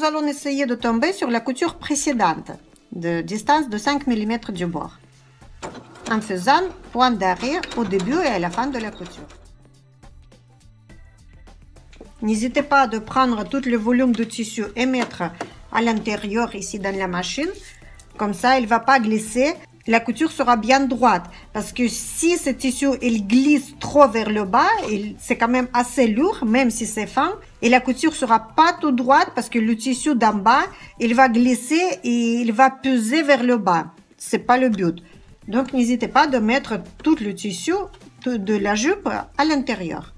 nous allons essayer de tomber sur la couture précédente, de distance de 5 mm du bord, en faisant point d'arrêt au début et à la fin de la couture. N'hésitez pas à prendre tout le volume du tissu et mettre à l'intérieur ici dans la machine. Comme ça, il ne va pas glisser. La couture sera bien droite. Parce que si ce tissu il glisse trop vers le bas, c'est quand même assez lourd, même si c'est fin. Et la couture sera pas tout droite parce que le tissu d'en bas, il va glisser et il va peser vers le bas. C'est pas le but. Donc, n'hésitez pas de mettre tout le tissu de la jupe à l'intérieur.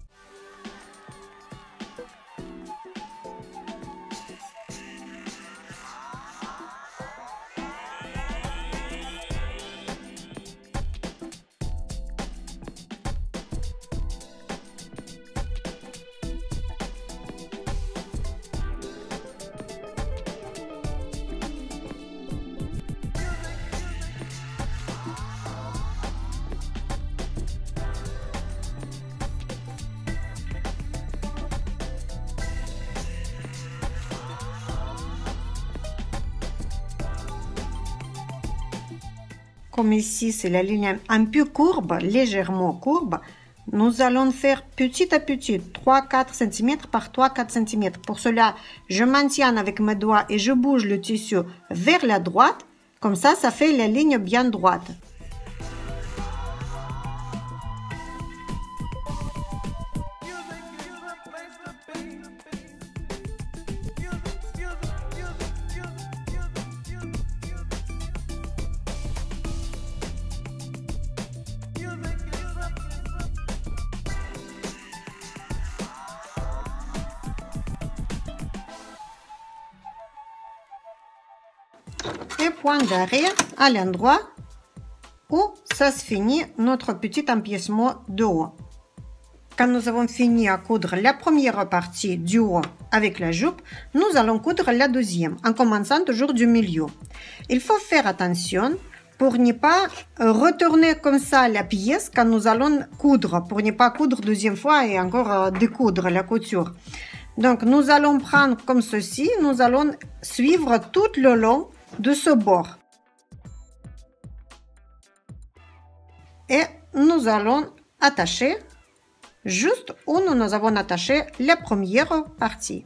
Comme ici, c'est la ligne un peu courbe, légèrement courbe, nous allons faire petit à petit, 3-4 cm par 3-4 cm. Pour cela, je maintiens avec mes doigts et je bouge le tissu vers la droite. Comme ça fait la ligne bien droite. Et point d'arrêt à l'endroit où ça se finit notre petit empiècement de haut. Quand nous avons fini à coudre la première partie du haut avec la jupe, nous allons coudre la deuxième en commençant toujours du milieu. Il faut faire attention pour ne pas retourner comme ça la pièce quand nous allons coudre, pour ne pas coudre deuxième fois et encore découdre la couture. Donc nous allons prendre comme ceci, nous allons suivre tout le long de ce bord et nous allons attacher juste où nous avons attaché la première partie,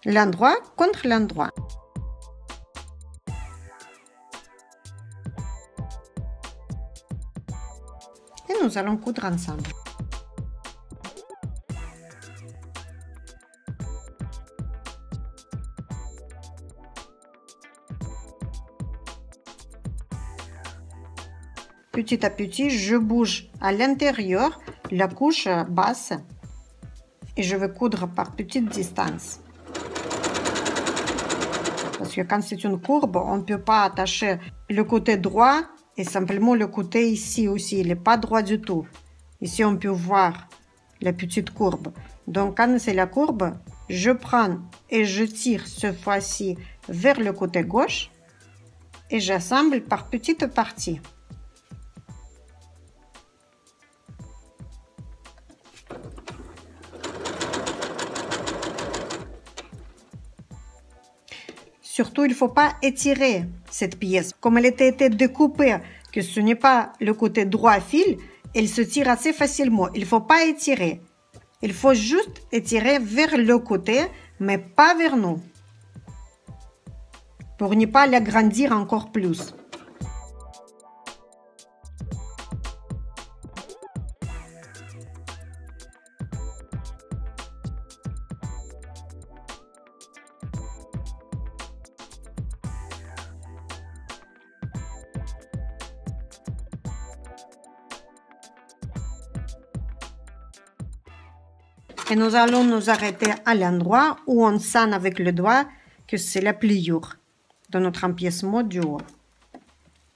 l'endroit contre l'endroit. Et nous allons coudre ensemble. Petit à petit, je bouge à l'intérieur la couche basse et je vais coudre par petite distance. Parce que quand c'est une courbe, on ne peut pas attacher le côté droit et simplement le côté ici aussi. Il n'est pas droit du tout. Ici, on peut voir la petite courbe. Donc, quand c'est la courbe, je prends et je tire cette fois-ci vers le côté gauche et j'assemble par petites parties. Surtout, il ne faut pas étirer cette pièce. Comme elle a été découpée, que ce n'est pas le côté droit fil, elle se tire assez facilement. Il ne faut pas étirer. Il faut juste étirer vers le côté, mais pas vers nous. Pour ne pas l'agrandir encore plus. Et nous allons nous arrêter à l'endroit où on sent avec le doigt que c'est la pliure de notre empiècement du haut.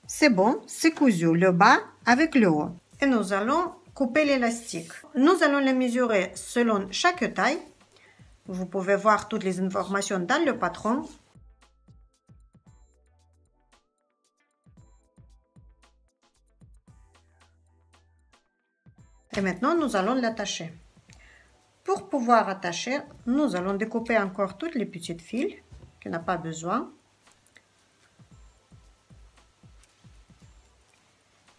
C'est bon, c'est cousu le bas avec le haut. Et nous allons couper l'élastique. Nous allons le mesurer selon chaque taille. Vous pouvez voir toutes les informations dans le patron. Et maintenant, nous allons l'attacher. Pour pouvoir attacher, nous allons découper encore toutes les petites fils tu n'as pas besoin.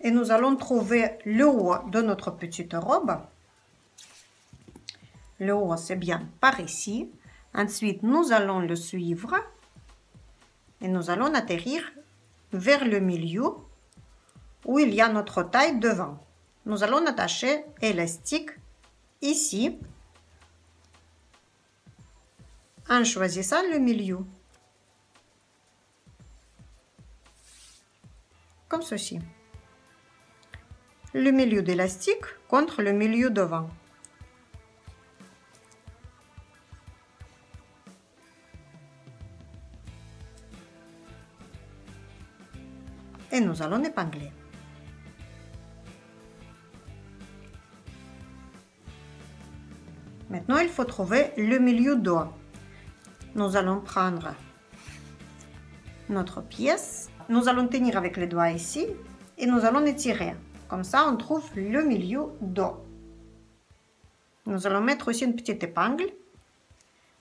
Et nous allons trouver le haut de notre petite robe. Le haut, c'est bien par ici. Ensuite, nous allons le suivre et nous allons atterrir vers le milieu où il y a notre taille devant. Nous allons attacher l'élastique ici en choisissant le milieu. Comme ceci. Le milieu d'élastique contre le milieu devant. Et nous allons épingler. Maintenant, il faut trouver le milieu doigt. Nous allons prendre notre pièce. Nous allons tenir avec les doigts ici et nous allons étirer. Comme ça, on trouve le milieu doigt. Nous allons mettre aussi une petite épingle.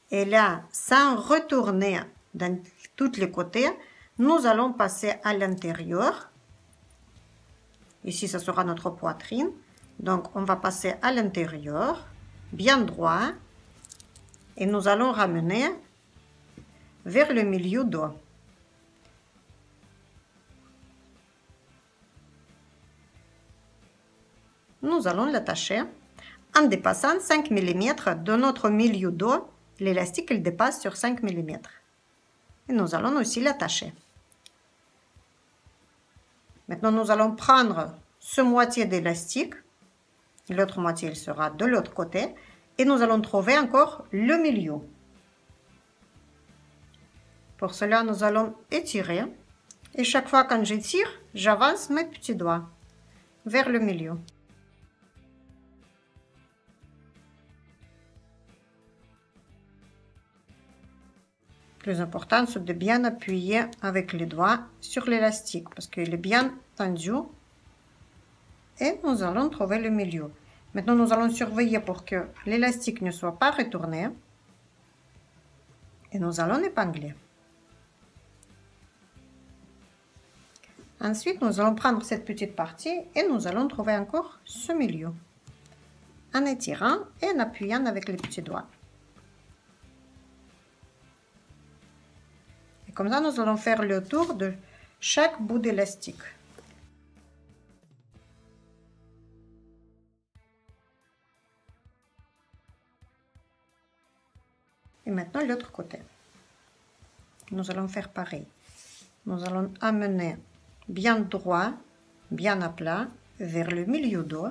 Et là, sans retourner dans tous les côtés, nous allons passer à l'intérieur. Ici, ce sera notre poitrine. Donc, on va passer à l'intérieur, bien droit. Et nous allons ramener vers le milieu doigt. Nous allons l'attacher en dépassant 5 mm de notre milieu doigt. L'élastique, il dépasse sur 5 mm. Et nous allons aussi l'attacher. Maintenant, nous allons prendre ce moitié d'élastique. L'autre moitié, il sera de l'autre côté. Et nous allons trouver encore le milieu. Pour cela, nous allons étirer. Et chaque fois quand j'étire, j'avance mes petits doigts vers le milieu. Le plus important, c'est de bien appuyer avec les doigts sur l'élastique parce qu'il est bien tendu. Et nous allons trouver le milieu. Maintenant, nous allons surveiller pour que l'élastique ne soit pas retourné. Et nous allons épingler. Ensuite, nous allons prendre cette petite partie et nous allons trouver encore ce milieu. En étirant et en appuyant avec les petits doigts. Et comme ça, nous allons faire le tour de chaque bout d'élastique. Et maintenant, l'autre côté. Nous allons faire pareil. Nous allons amener bien droit, bien à plat, vers le milieu dos.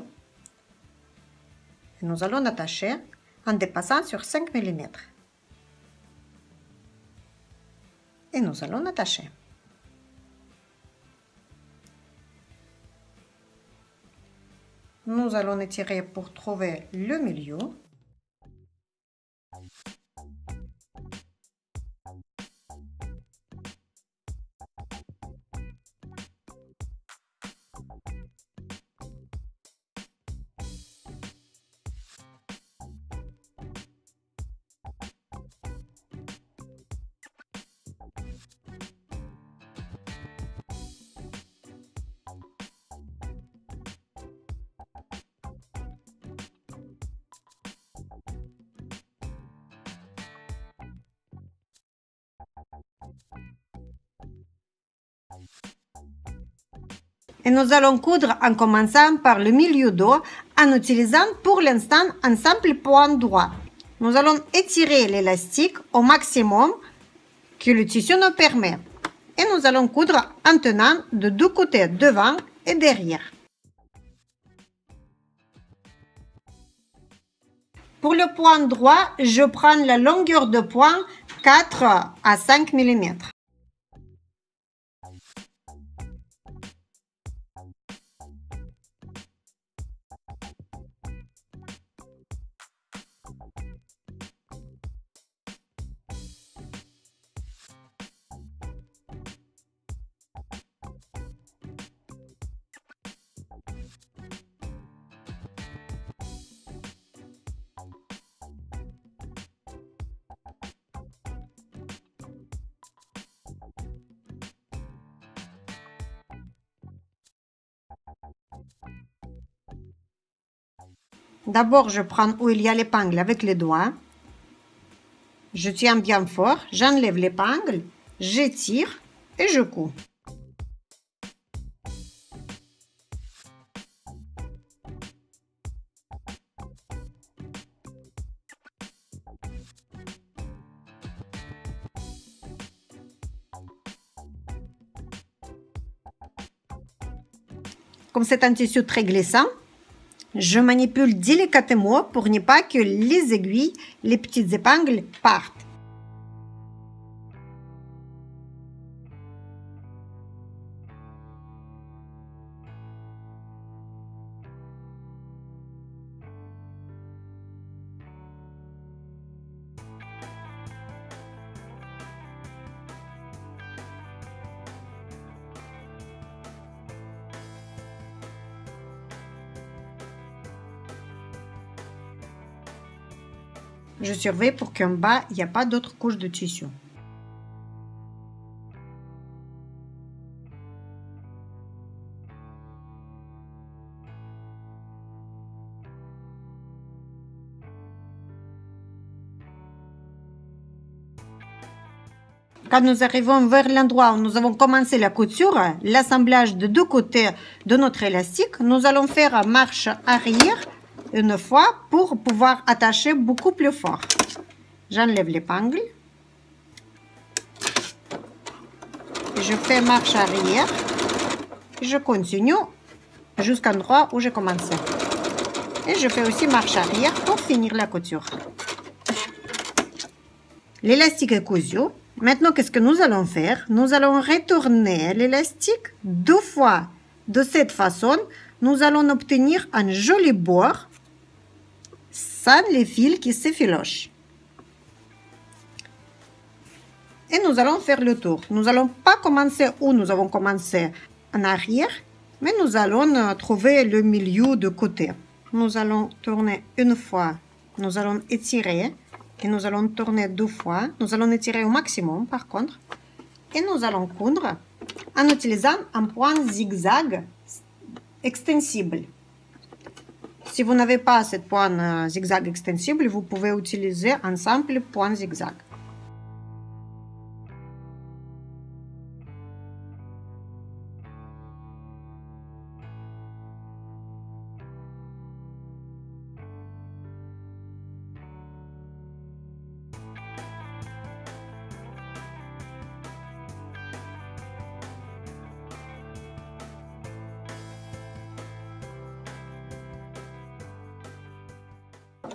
Et nous allons attacher en dépassant sur 5 mm. Et nous allons attacher. Nous allons étirer pour trouver le milieu. Et nous allons coudre en commençant par le milieu dos en utilisant pour l'instant un simple point droit. Nous allons étirer l'élastique au maximum que le tissu nous permet. Et nous allons coudre en tenant de deux côtés, devant et derrière. Pour le point droit, je prends la longueur de point 4 à 5 mm. D'abord, je prends où il y a l'épingle avec les doigts. Je tiens bien fort, j'enlève l'épingle, j'étire et je couds. Comme c'est un tissu très glissant, je manipule délicatement pour ne pas que les aiguilles, les petites épingles partent. Je surveille pour qu'en bas, il n'y a pas d'autres couches de tissu. Quand nous arrivons vers l'endroit où nous avons commencé la couture, l'assemblage de deux côtés de notre élastique, nous allons faire marche arrière une fois pour pouvoir attacher beaucoup plus fort. J'enlève l'épingle. Je fais marche arrière. Je continue jusqu'à l'endroit où j'ai commencé. Et je fais aussi marche arrière pour finir la couture. L'élastique est cousu. Maintenant, qu'est-ce que nous allons faire? Nous allons retourner l'élastique deux fois. De cette façon, nous allons obtenir un joli bord sans les fils qui s'effilochent. Et nous allons faire le tour. Nous n'allons pas commencer où nous avons commencé en arrière, mais nous allons trouver le milieu de côté. Nous allons tourner une fois, nous allons étirer. Et nous allons tourner deux fois. Nous allons étirer au maximum par contre. Et nous allons coudre en utilisant un point zigzag extensible. Si vous n'avez pas ce point zigzag extensible, vous pouvez utiliser un simple point zigzag.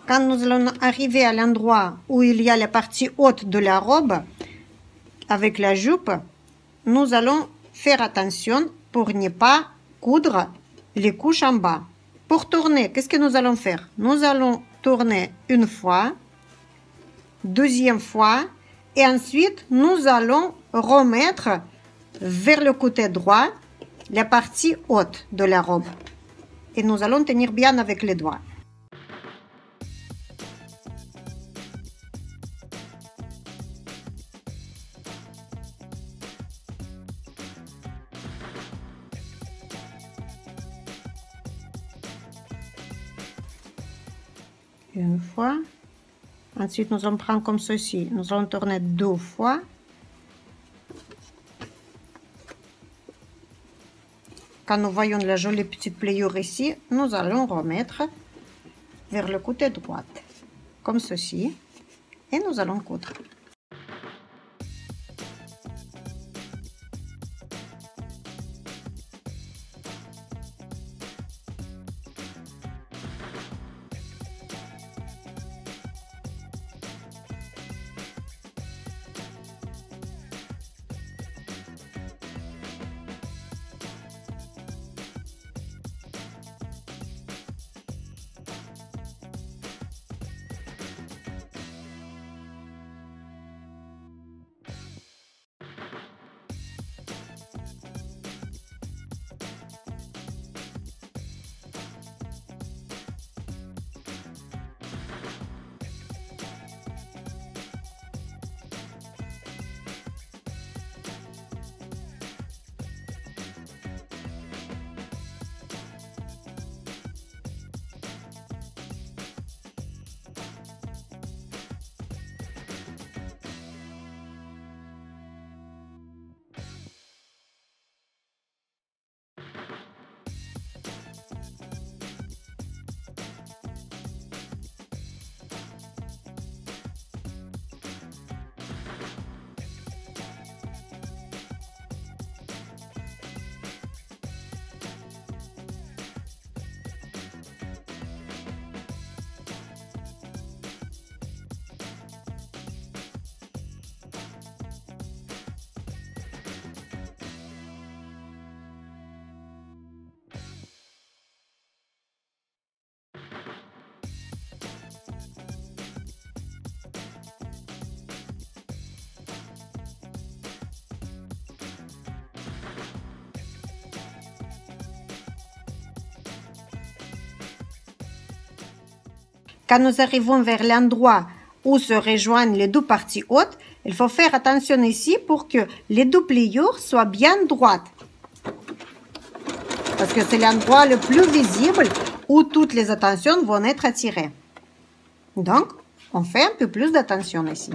Quand nous allons arriver à l'endroit où il y a la partie haute de la robe, avec la jupe, nous allons faire attention pour ne pas coudre les couches en bas. Pour tourner, qu'est-ce que nous allons faire? Nous allons tourner une fois, deuxième fois, et ensuite nous allons remettre vers le côté droit la partie haute de la robe. Et nous allons tenir bien avec les doigts. Une fois. Ensuite, nous allons prendre comme ceci. Nous allons tourner deux fois. Quand nous voyons la jolie petite pliure ici, nous allons remettre vers le côté droit, comme ceci. Et nous allons coudre. quand nous arrivons vers l'endroit où se rejoignent les deux parties hautes, il faut faire attention ici pour que les deux pliures soient bien droites. Parce que c'est l'endroit le plus visible où toutes les attentions vont être attirées. Donc, on fait un peu plus d'attention ici.